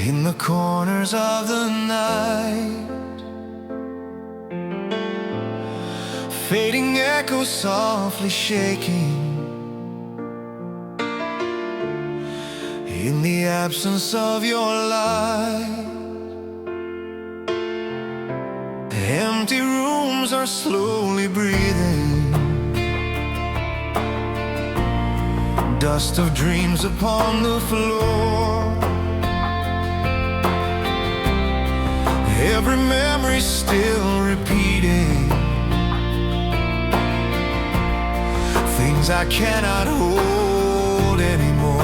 in the corners of the night. Fading echoes softly shaking in the absence of your light. Empty rooms are slowly breathing, dust of dreams upon the floor. Every memory still repeating things I cannot hold anymore.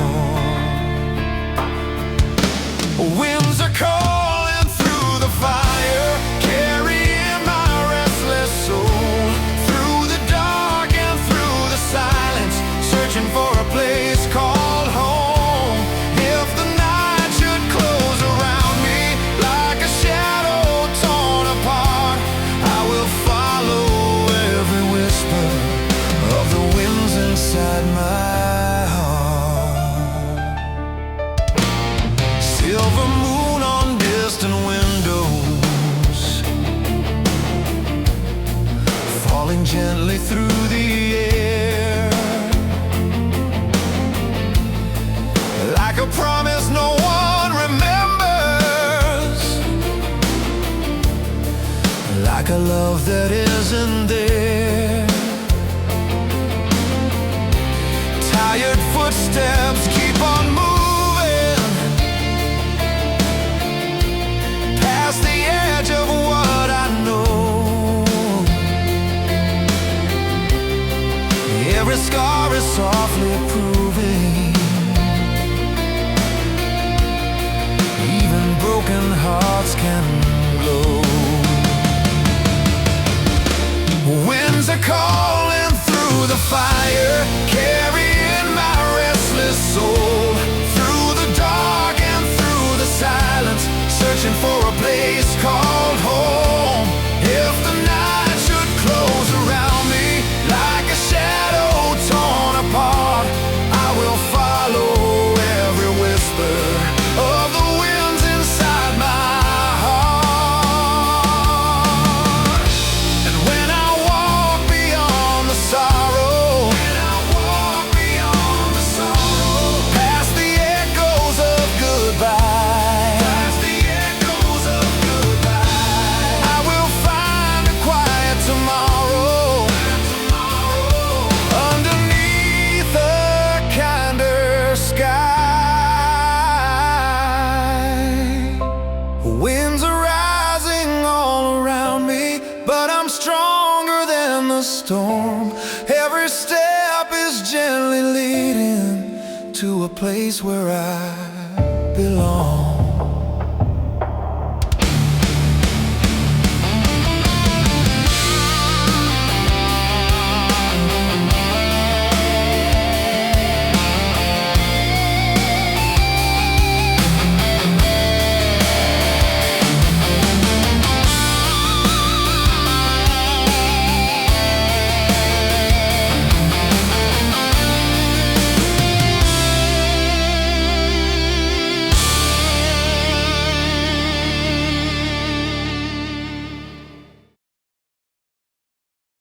Winds are calling through the fire, carrying my restless soul through the dark and through the silence, searching for a place called home. If the night should close around me like a shadow torn apart, I will follow every whisper of the winds inside my heart. Silver moon on distant windows, falling gently through the air, like a promise no one remembers, like a love that isn't there. Tired footsteps keep on moving past the edge of what I know. Every scar is softly proving even broken hearts can glow. Winds are calling through the fire, carrying my restless soul through the dark and through the silence, searching for a place called home. If the night should close around me like a shadow torn apart, I will follow every whisper of the winds inside my heart. And when I walk beyond the sorrow, past the echoes of goodbye, I will find a quiet tomorrow underneath a kinder sky. Winds are rising all around me, but I'm stronger than the storm. Every step is gently leading to a place where I belong.